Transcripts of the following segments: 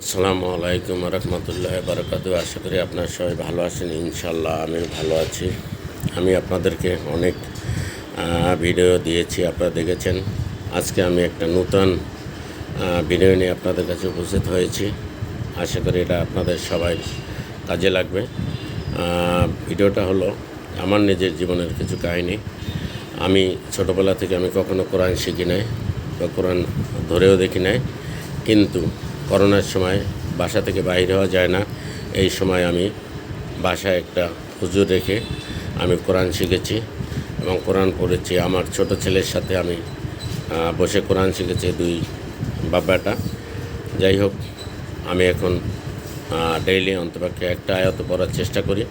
আসসালামু আলাইকুম রহমতুল্লাহ বারকাতু। আশা করি আপনার সবাই ভালো আছেন। ইনশাল্লাহ আমি ভালো আছি। আমি আপনাদেরকে অনেক ভিডিও দিয়েছি, আপনারা দেখেছেন। আজকে আমি একটা নূতন ভিডিও নিয়ে আপনাদের কাছে উপস্থিত হয়েছি। আশা করি এটা আপনাদের সবাই কাজে লাগবে। ভিডিওটা হলো আমার নিজের জীবনের কিছু কাহিনী। আমি ছোটোবেলা থেকে আমি কখনো কোরআন শিখি নাই বা কোরআন ধরেও দেখি নাই, কিন্তু করোনার সময় বাসা থেকে বাইরে হওয়া যায় না। এই সময় আমি বাসায় একটা হুজুর রেখে আমি কোরআন শিখেছি এবং কোরআন পড়েছি। আমার ছোট ছেলের সাথে আমি বসে কোরআন শিখেছি, দুই বাবাটা। যাই হোক, আমি এখন ডেইলি অন্তপক্ষে একটা আয়াত পড়ার চেষ্টা করি।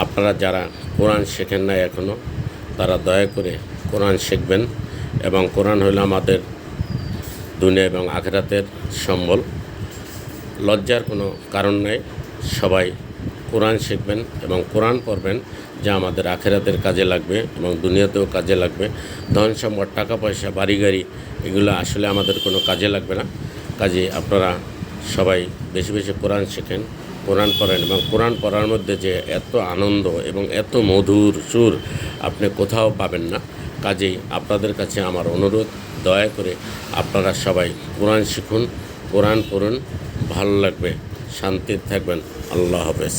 আপনারা যারা কোরআন শেখেন না এখনও, তারা দয়া করে কোরআন শিখবেন। এবং কোরআন হলো আমাদের দুনিয়া এবং আখিরাতের সম্বল। লজ্জার কোনো কারণ নাই। সবাই কোরআন শিখবেন এবং কোরআন পড়বেন, যা আমাদের আখিরাতের কাজে লাগবে এবং দুনিয়াতেও কাজে লাগবে। ধন সম্পদ, টাকা পয়সা, বাড়ি গাড়ি, এগুলো আসলে আমাদের কোনো কাজে লাগবে না। কাজে আপনারা সবাই বেশি বেশি কোরআন শেখেন, কোরআন পড়েন। এবং কোরআন পড়ার মধ্যে যে এত আনন্দ এবং এত মধুর সুর আপনি কোথাও পাবেন না। কাজেই আপনাদের কাছে আমার অনুরোধ, দয়া করে আপনারা সবাই কোরআন শিখুন, কোরআন পড়ুন, ভালো লাগবে, শান্তিতে থাকবেন। আল্লাহ হাফেজ।